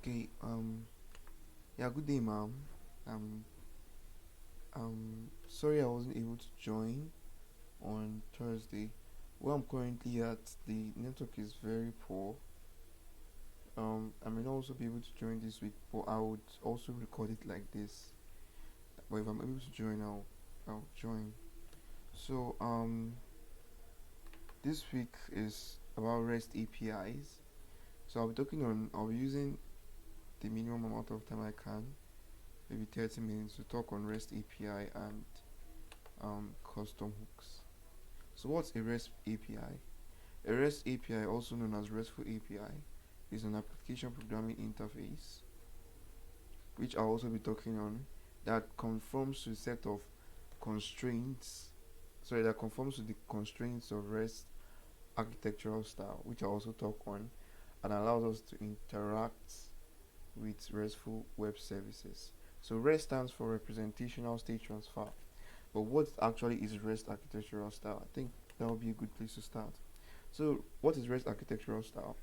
Okay, yeah, good day, ma'am. Um, sorry I wasn't able to join on Thursday. Where I'm currently at, the network is very poor. I may not also be able to join this week, but I would also record it like this. But if I'm able to join, I'll join. So, this week is about REST APIs. So I'll be using the minimum amount of time I can, maybe 30 minutes, to talk on REST API and custom hooks. So what's a REST API? A REST API, also known as RESTful API, is an application programming interface, which I'll also be talking on, that conforms to a set of constraints. Sorry, that conforms to the constraints of REST architectural style, which I'll also talk on, and allows us to interact with RESTful web services. So REST stands for Representational State Transfer. But what actually is REST architectural style? I think that would be a good place to start. So, what is REST architectural style?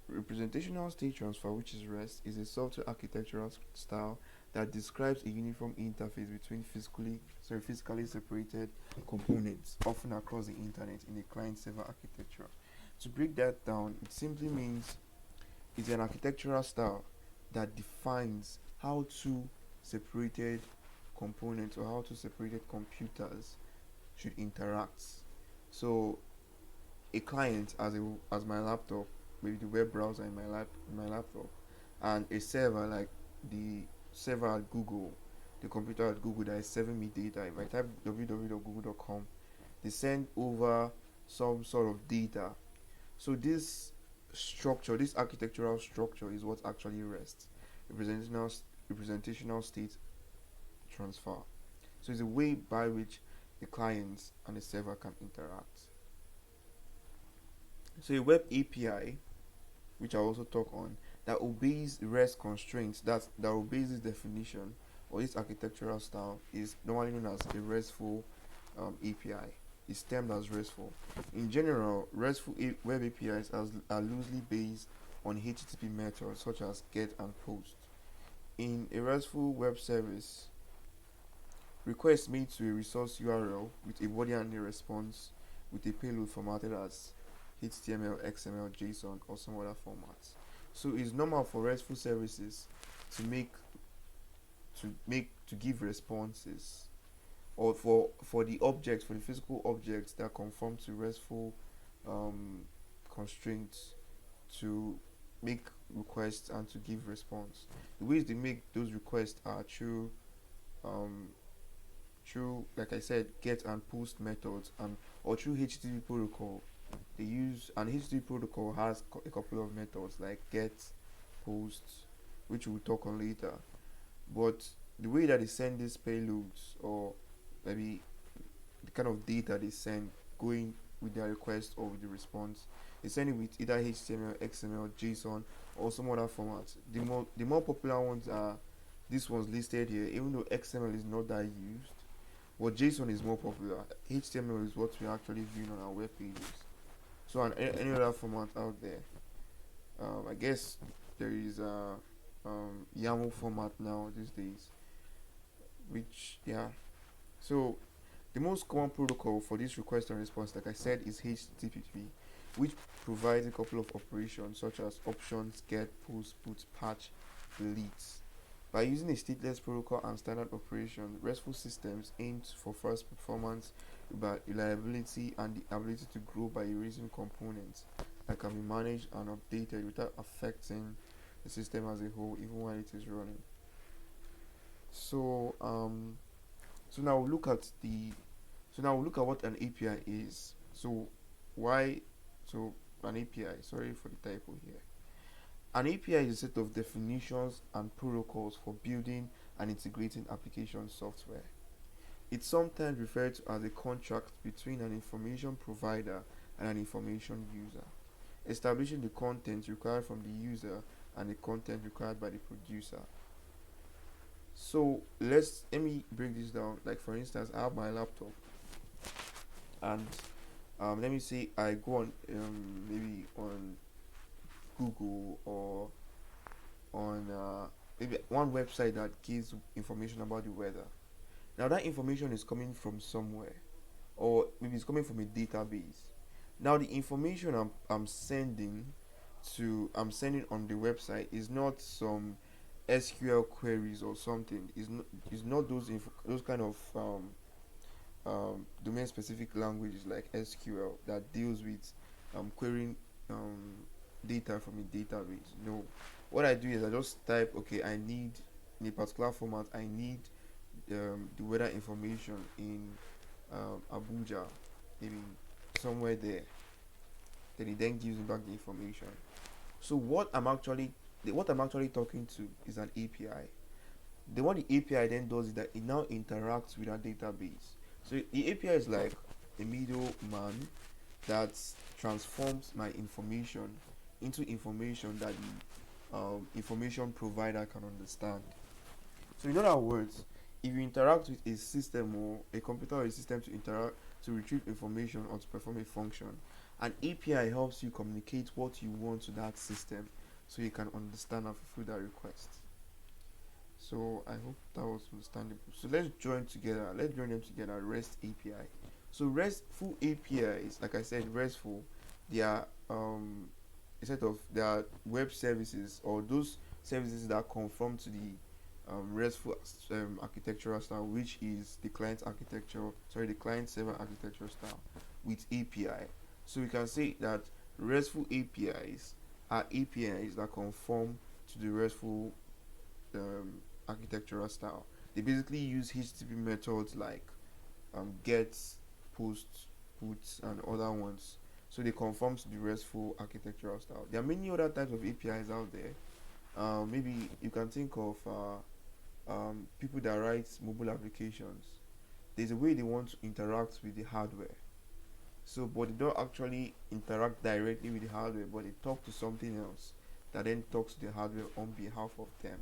Representational state transfer, which is REST, is a software architectural style that describes a uniform interface between physically separated components, often across the internet in a client-server architecture. To break that down, it simply means it's an architectural style that defines how two separated components or how two separated computers should interact. So a client as my laptop, maybe the web browser in my laptop, and a server like the server at Google, the computer at Google that is serving me data. If I type www.google.com, they send over some sort of data. So this architectural structure is what actually REST, representational representational state transfer. So it's a way by which the client and the server can interact. So a web API, which I also talk on, that obeys REST constraints, that obeys this definition or this architectural style, is normally known as a RESTful API. It's termed as RESTful. In general, web APIs are loosely based on HTTP methods such as GET and POST. In a RESTful web service, requests made to a resource URL with a body and a response with a payload formatted as HTML, XML, JSON, or some other formats. So it's normal for RESTful services to give responses, or for the physical objects that conform to RESTful um, constraints, to make requests and to give response. The ways they make those requests are um, like I said, get and post methods, and or through HTTP protocol. They use an HTTP protocol has a couple of methods like get, post, which we'll talk on later. But the way that they send these payloads, or maybe the kind of data they send going with their request or with the response, they send it with either HTML, XML, JSON, or some other formats. The more popular ones are these ones listed here, even though XML is not that used. But JSON is more popular. HTML is what we actually view on our web pages. So, on any other format out there, I guess there is a YAML format now these days, which, yeah. So the most common protocol for this request and response, like I said, is HTTP, which provides a couple of operations such as options, get, post, put, patch, delete. By using a stateless protocol and standard operation, RESTful systems aim for fast performance, reliability, and the ability to grow by erasing components that can be managed and updated without affecting the system as a whole, even while it is running. So, so now we'll look at the so now we'll look at what an API is. Why so an API? Sorry for the typo here. An API is a set of definitions and protocols for building and integrating application software. It's sometimes referred to as a contract between an information provider and an information user, establishing the content required from the user and the content required by the producer. So let me break this down. Like, for instance, I have my laptop, and let me say I go on maybe on Google, or on maybe one website that gives information about the weather. Now that information is coming from somewhere, or maybe it's coming from a database. Now the information I'm sending on the website is not some SQL queries or something. Is not those kind of domain specific languages like SQL that deals with querying um, data from a database. No, what I do is I just type, okay, I need in a particular format, I need the weather information in Abuja, maybe somewhere there. Then it then gives me back the information. So what I'm actually talking to is an API. The what the API then does is that it now interacts with our database. So the API is like a middleman that transforms my information into information that the information provider can understand. So in other words, if you interact with a system or a computer or a system to interact to retrieve information or to perform a function, an API helps you communicate what you want to that system so you can understand and fulfill that request. So I hope that was understandable. So let's join them together, REST API. So RESTful APIs, like I said, RESTful, they are they are web services or those services that conform to the RESTful architectural style, which is the client server architecture style with API. So we can say that RESTful APIs are APIs that conform to the RESTful architectural style. They basically use HTTP methods like get, post, put, and other ones. So they conform to the RESTful architectural style. There are many other types of APIs out there. Maybe you can think of people that write mobile applications. There's a way they want to interact with the hardware. So, but they don't actually interact directly with the hardware, but they talk to something else that then talks to the hardware on behalf of them.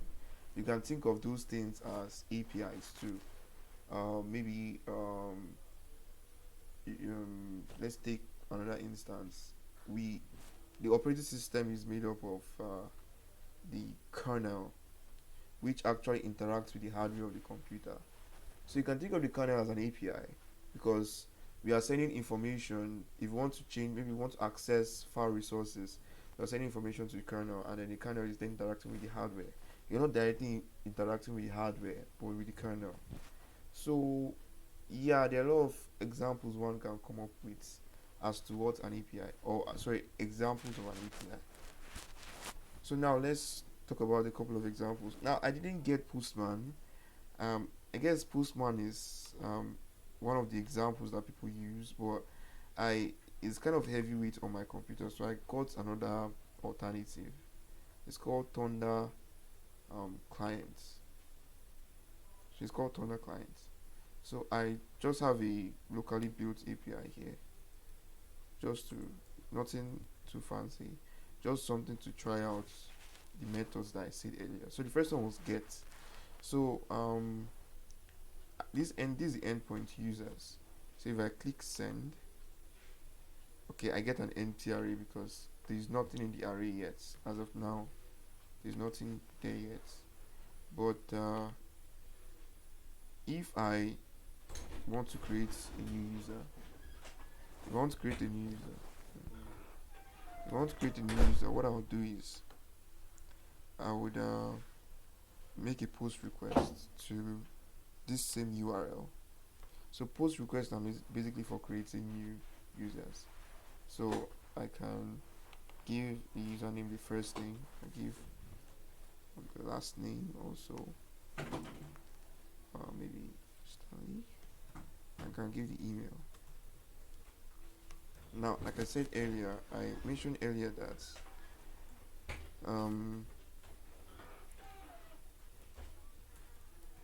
You can think of those things as APIs too. Maybe let's take another instance. We The operating system is made up of the kernel, which actually interacts with the hardware of the computer. So you can think of the kernel as an API because we are sending information. If you want to change, maybe you want to access file resources, you're sending information to the kernel, and then the kernel is then interacting with the hardware. You're not directly interacting with the hardware, but with the kernel. So yeah, there are a lot of examples one can come up with as to what an API, or sorry, examples of an API. So now let's talk about a couple of examples. Now I didn't get Postman. I guess Postman is one of the examples that people use, but I it's kind of heavyweight on my computer, so I got another alternative. It's called Thunder Clients. So it's called Thunder Clients. So I just have a locally built API here, just to nothing too fancy, just something to try out the methods that I said earlier. So the first one was get. So this is the endpoint users. So if I click send, okay, I get an empty array because there's nothing in the array yet. As of now, there's nothing there yet. But if I want to create a new user, if I want to create a new user, if I want to create a new user, what I would do is I would make a post request to this same URL. So post requests are basically for creating new users. So I can give the username the first name, I give the last name also, maybe Stanley. I can give the email. Now, like I said earlier, I mentioned earlier that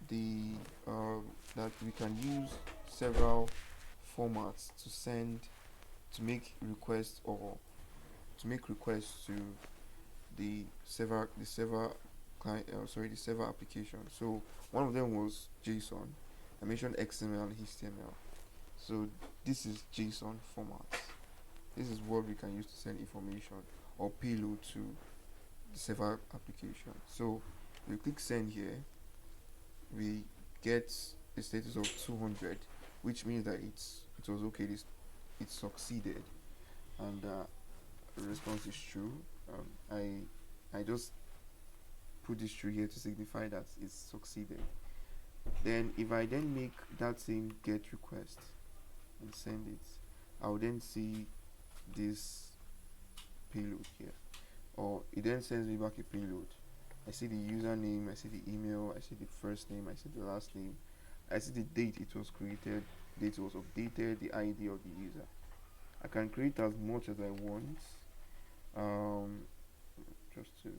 the that we can use several formats to make requests or to make requests to the server client the server application. So one of them was JSON. I mentioned XML and HTML. So this is JSON format. This is what we can use to send information or payload to the server application. So we click send here, we get a status of 200, which means that it was okay, it succeeded, and the response is true. I just put this true here to signify that it's succeeded. Then if I then make that same get request and send it, I'll then see this payload here, or it then sends me back a payload. I see the username, I see the email, I see the first name, I see the last name, I see the date it was created, date it was updated, the ID of the user. I can create as much as I want. um, just to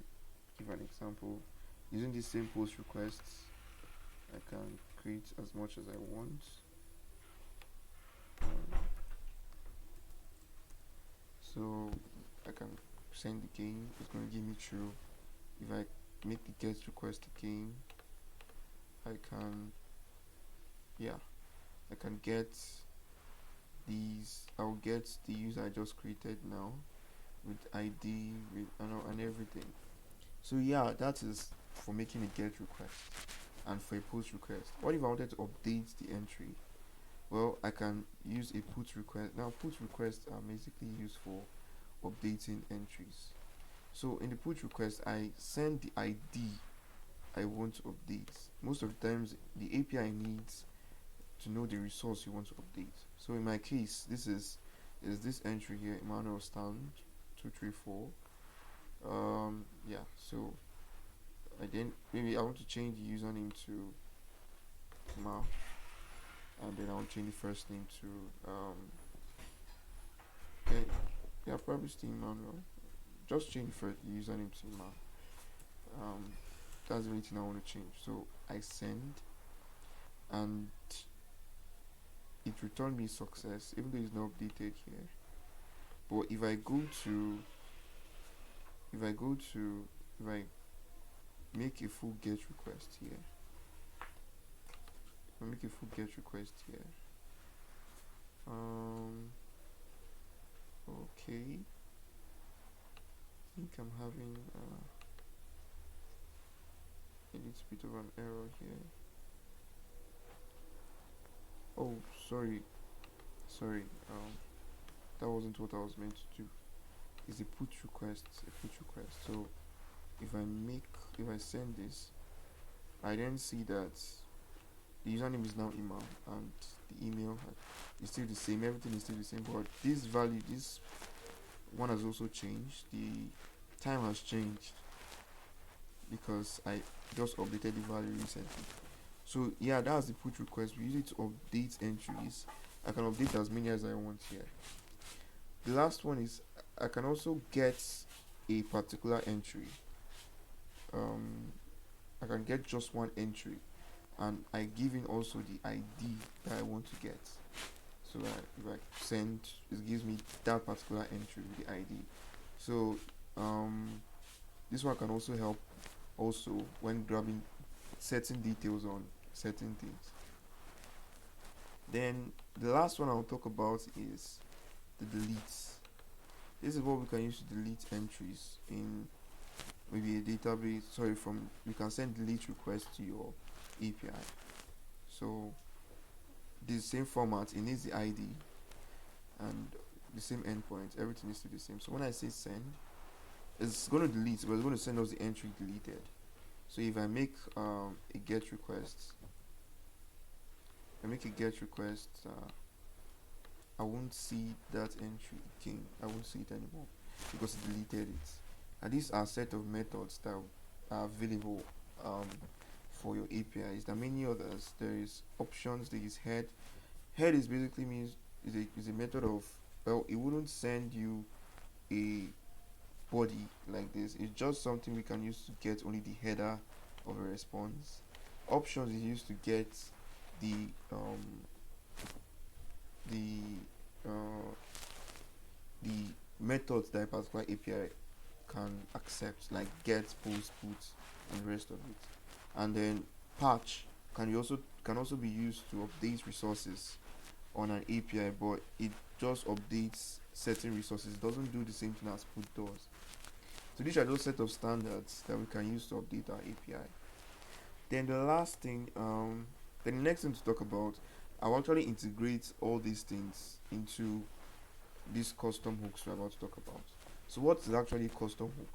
give an example, using the same post requests, I can create as much as I want. um, so I can send again, it's going to give me true. If I make the get request again, I can, yeah, I can get these, I'll get the user I just created now with ID, with and everything. So yeah, that is for making a get request. And for a post request, what if I wanted to update the entry? Well, I can use a put request. Now put requests are basically used for updating entries. So in the put request, I send the ID I want to update. Most of the times the API needs to know the resource you want to update. So in my case, is this entry here, Emmanuel Stan 234. Yeah, so maybe I want to change the username to Ma, and then I want to change the first name to okay, yeah, probably still Emmanuel. Just change the first username to Ma. um that's the only thing I want to change. So I send, and it returned me success, even though it's not updated here. But if I go to if I go to if I make a full get request here, um okay, I think I'm having a little bit of an error here. Oh, sorry, that wasn't what I was meant to do. It's a put request, so if I send this, I then see that the username is now Imam, and the email is still the same, everything is still the same, but this one has also changed. The time has changed because I just updated the value recently. So yeah, that's the put request. We use it to update entries. I can update as many as I want here. The last one is I can also get a particular entry. um I can get just one entry, and I give in also the ID that I want to get. So if I send, it gives me that particular entry with the ID. So this one can also help also when grabbing certain details on certain things. Then the last one I'll talk about is the deletes. This is what we can use to delete entries in maybe a database. Sorry, from you can send delete requests to your API. So the same format, it needs the ID and the same endpoint. Everything is still the same. So when I say send, it's going to delete, but it's going to send us the entry deleted. So if I make a get request, I won't see that entry again. I won't see it anymore because it deleted it. And these are a set of methods that are available for your APIs. There are many others. There is options. There is head. Head is basically means is a method of, well, it wouldn't send you a body like this. It's just something we can use to get only the header of a response. Options is used to get the the uh, the methods that a particular API can accept, like get, post, put, and the rest of it. And then patch can also be used to update resources on an API, but it just updates certain resources. It doesn't do the same thing as put does. So these are those set of standards that we can use to update our API. Then the last thing, then the next thing to talk about, I'll actually integrate all these things into these custom hooks we're about to talk about. So what is actually a custom hook?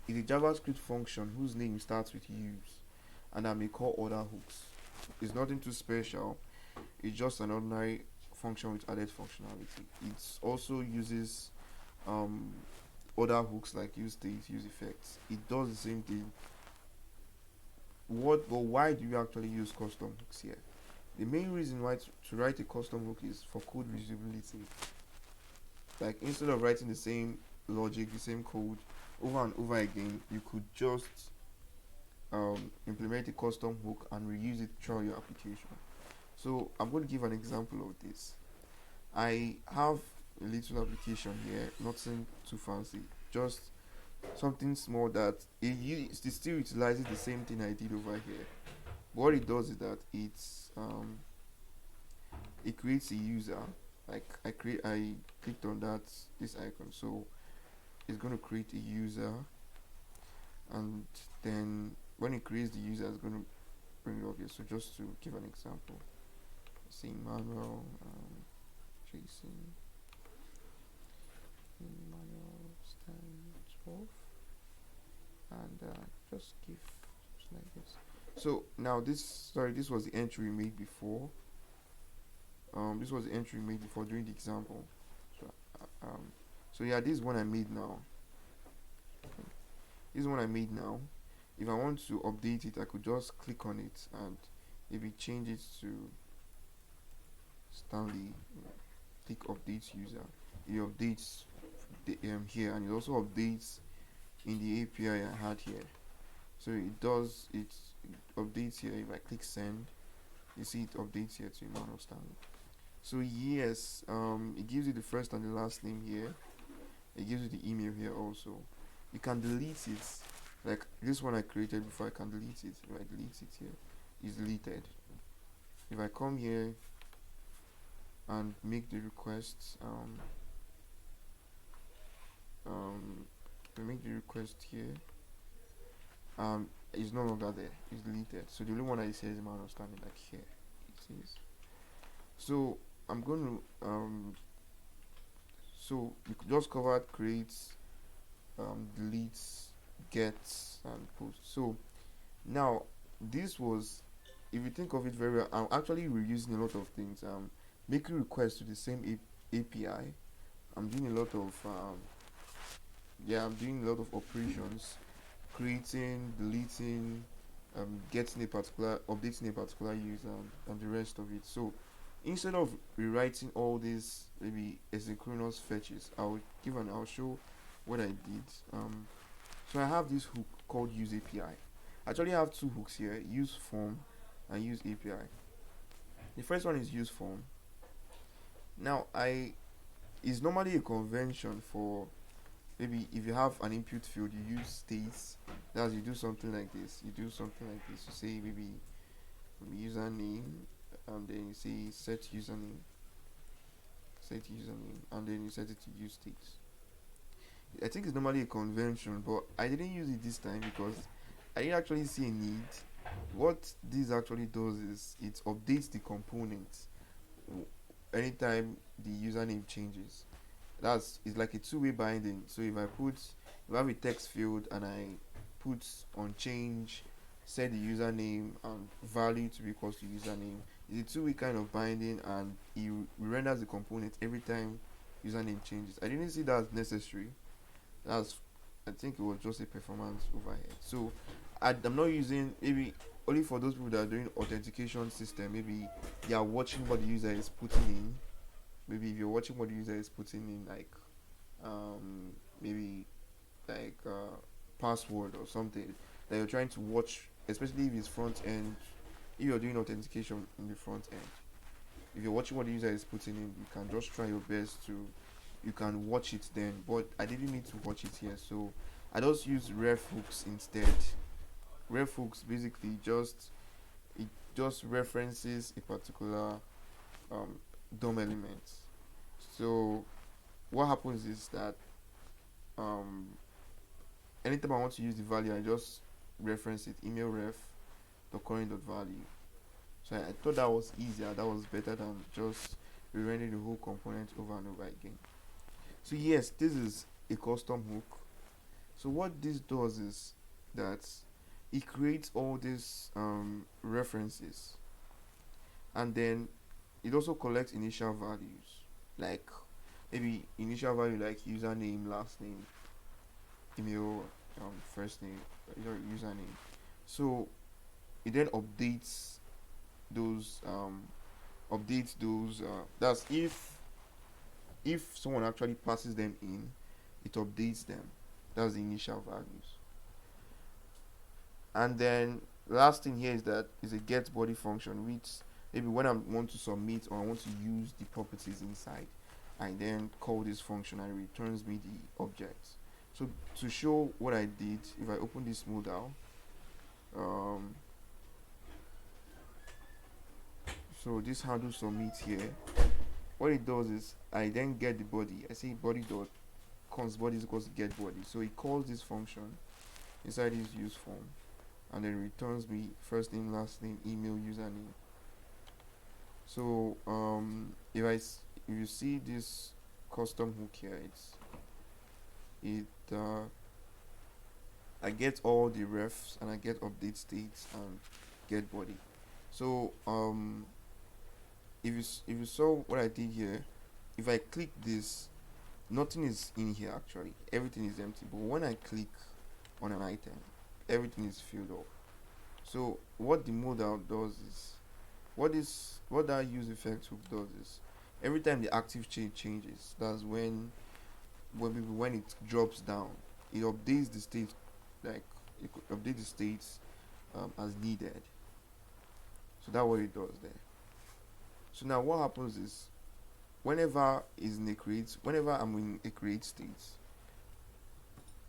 It's a JavaScript function whose name starts with use, and I may call other hooks. It's nothing too special. It's just an ordinary function with added functionality. It also uses um, other hooks like use state, use effects. It does the same thing. But why do you actually use custom hooks here? The main reason why to write a custom hook is for code reusability. Like instead of writing the same logic, the same code over and over again, you could just implement a custom hook and reuse it throughout your application. So I'm going to give an example of this. I have a little application here, nothing too fancy, just something small that it still utilizes the same thing I did over here. What it does is that it creates a user. Like I clicked on this icon, so it's going to create a user, and then when it creates the user, it's going to bring it up here. So just to give an example, say Manuel, Jason, Manuel Stan 12, and just give just like this. So now this was the entry we made before. This was the entry we made before during the example. So so yeah, this is one I made now. This is one I made now. If I want to update it, I could just click on it and maybe change it to Stanley. Click update user. It updates here, and it also updates in the API I had here. So it updates here. If I click send, you see it updates here to Emmanuel Stanley. So yes, it gives you the first and the last name here. It gives you the email here also. You can delete it, like this one I created before. I can delete it. If I delete it here, it's deleted. If I come here and make the request, make the request here, it's no longer there. It's deleted. So the only one that says Emmanuel Stanley, like here, it is. So I'm going to so we just covered creates, deletes, gets, and posts. So now this was, if you think of it very well, I'm actually reusing a lot of things. Making requests to the same API. I'm doing a lot of I'm doing a lot of operations, creating, deleting, getting a particular, updating a particular user, and the rest of it. So instead of rewriting all these maybe asynchronous fetches, I'll show what I did. So I have this hook called use API. I actually have two hooks here: use form and use API. The first one is use form. Now is normally a convention for, maybe if you have an input field, you use states. That's, you do something like this. You do something like this. You say maybe username, and then you say set username, and then you set it to use states. I think it's normally a convention, but I didn't use it this time because I didn't actually see a need. What this actually does is it updates the component anytime the username changes. It's like a two-way binding. So if I have a text field and I put on change, set the username and value to be equals to username, it's a two-way kind of binding, and it renders the component every time username changes. I didn't see that as necessary. I think it was just a performance overhead. So I'm not using, maybe only for those people that are doing authentication system. Maybe they are watching what the user is putting in. Maybe if you're watching what the user is putting in, like maybe like password or something that you're trying to watch, especially if it's front end. If you're doing authentication in the front end, if you're watching what the user is putting in, you can just try your best to, you can watch it then. But I didn't need to watch it here, so I just use ref hooks instead. Ref hooks basically just references a particular DOM element. So what happens is that anytime I want to use the value, I just reference it, email ref dot current dot value. So I thought that was easier, that was better than just rerendering the whole component over and over again. So yes, this is a custom hook. So what this does is that it creates all these references, and then it also collects initial values, like maybe initial value like username, last name, email, first name, username. So it then those updates those that's if someone actually passes them in, it updates them. That's the initial values. And then last thing here is that is a get body function, which maybe when I want to submit or I want to use the properties inside, I then call this function and it returns me the object. So to show what I did, if I open this modal, um, so this handle submit here, what it does is I then get the body. I say body dot const body is equals to get body. So it calls this function inside this use form and then returns me first name, last name, email, username. So if you see this custom hook here, I get all the refs and I get update states and get body. So if you saw what I did here, if I click this, nothing is in here actually. Everything is empty. But when I click on an item, everything is filled up. So what the modal does is what that use effect hook does is every time the active chain changes, that's when it drops down, it updates the state, like it could update the states as needed. So that's what it does there. So now what happens is whenever I'm in a create state,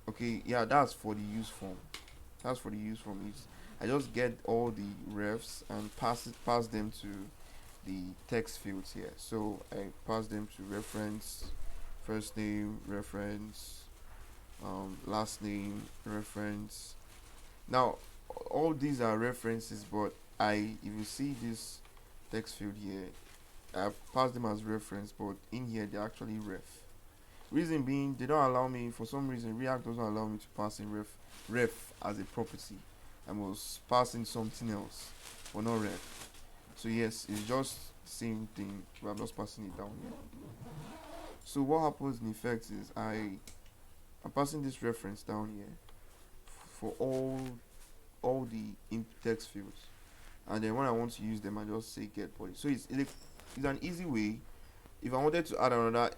okay, yeah, that's for the use form. That's for the use form. I just get all the refs and pass them to the text fields here. So I pass them to reference, first name, reference, last name, reference. Now all these are references, but if you see this text field here, I've passed them as reference, but in here they're actually ref. Reason being, they don't allow me, for some reason React doesn't allow me to pass in ref as a property. I must pass in something else, but not ref. So yes, it's just the same thing, but I'm just passing it down here. So what happens in effect is I'm passing this reference down here for all the text fields, and then when I want to use them, I just say get body. So it's an easy way. If I wanted to add another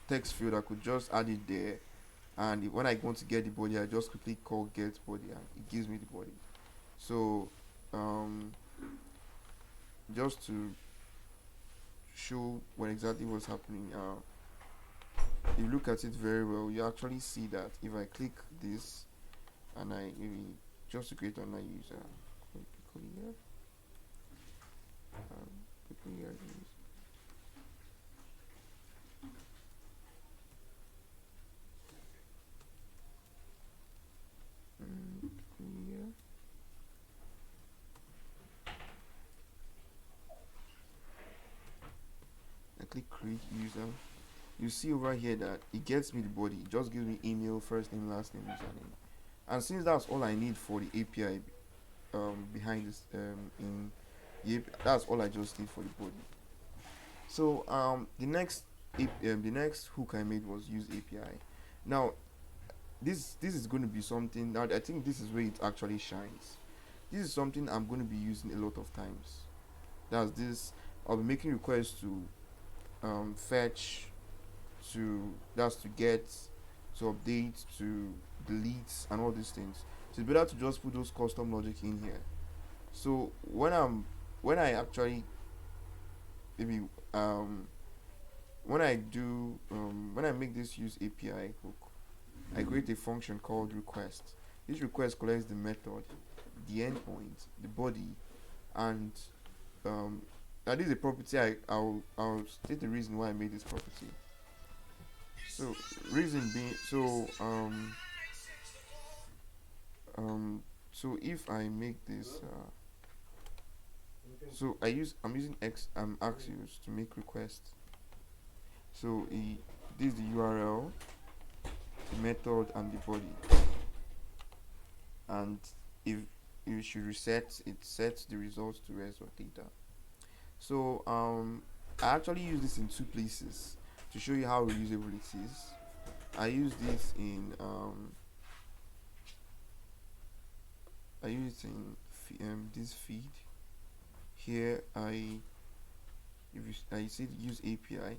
text field, I could just add it there, and when I want to get the body, I just quickly call get body and it gives me the body. So just to show what exactly was happening, if you look at it very well, you actually see that if I click this and I maybe just to create another user, quickly here, quickly here, here. I click create user. You see over here that it gets me the body. It just gives me email, first name, last name, username. And since that's all I need for the API behind this in the API, that's all I just need for the body. So the next hook I made was use API. Now this is going to be something that I think this is where it actually shines. This is something I'm going to be using a lot of times. That's this. I'll be making requests to fetch, to get, to update, to delete, and all these things. So it's better to just put those custom logic in here. So when I actually maybe when I make this use API hook, I create a function called request. This request collects the method, the endpoint, the body, and that is a property. I'll state the reason why I made this property. So reason being, So if I make this so I'm using Axios to make requests. So this is the URL, the method, and the body. And if you should reset, it sets the results to res.data. So I actually use this in two places to show you how reusable it is. I use this in this feed here. I see the use API, I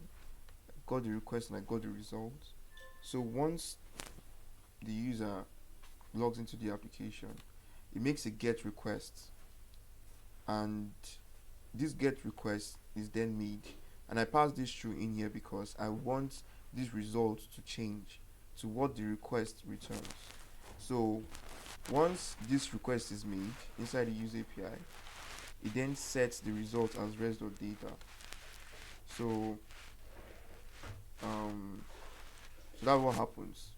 got the request and I got the result. So once the user logs into the application, it makes a get request, and this get request is then made, and I pass this through in here because I want this result to change to what the request returns. So once this request is made inside the use API, it then sets the result as res.data. So so that's what happens.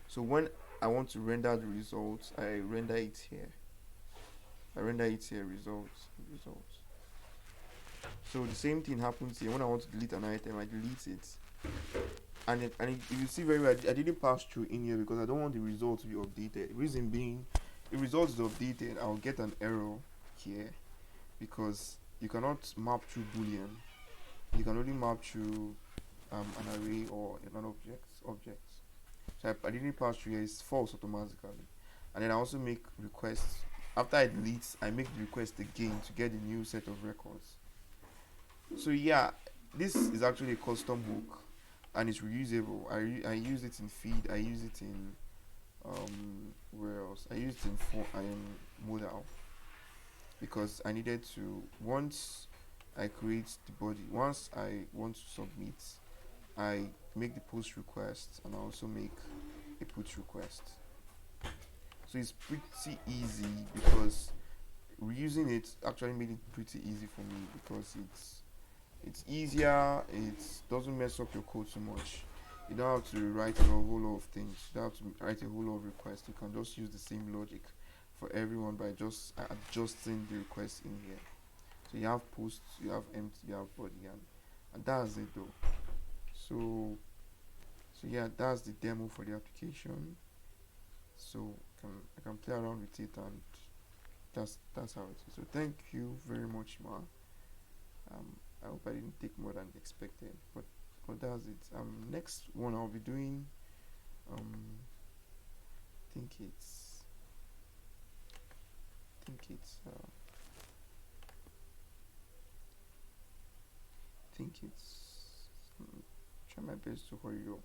So when I want to render the results, I render it here. Results. So the same thing happens here. When I want to delete an item, I delete it. If you see very well, I didn't pass through in here because I don't want the result to be updated. Reason being, if result is updated, I'll get an error here because you cannot map through boolean. You can only map through an array or an objects. So I didn't pass through here. It's false automatically. And then I also make requests. After I delete, I make the request again to get the new set of records. So yeah, this is actually a custom hook and it's reusable. I use it in feed. I use it in where else? I use it in modal because I needed to, once I create the body, once I want to submit, I make the post request and I also make a put request. So it's pretty easy because reusing it actually made it pretty easy for me because it's easier, it doesn't mess up your code so much. You don't have to write a whole lot of things, you don't have to write a whole lot of requests. You can just use the same logic for everyone by just adjusting the request in here. So you have post, you have empty, you have body, and that's it though. So yeah, that's the demo for the application. So I can play around with it, and that's how it is. So thank you very much, Ma. I hope I didn't take more than expected, but that's it. Next one I'll be doing, I think it's try my best to hurry up.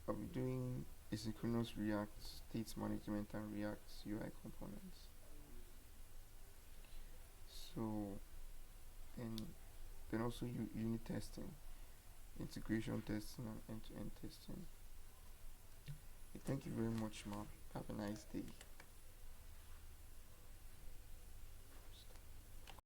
I'll be doing asynchronous React state management and React UI components. So then also unit testing, integration testing, and end-to-end testing. Thank you very much, Ma. Have a nice day.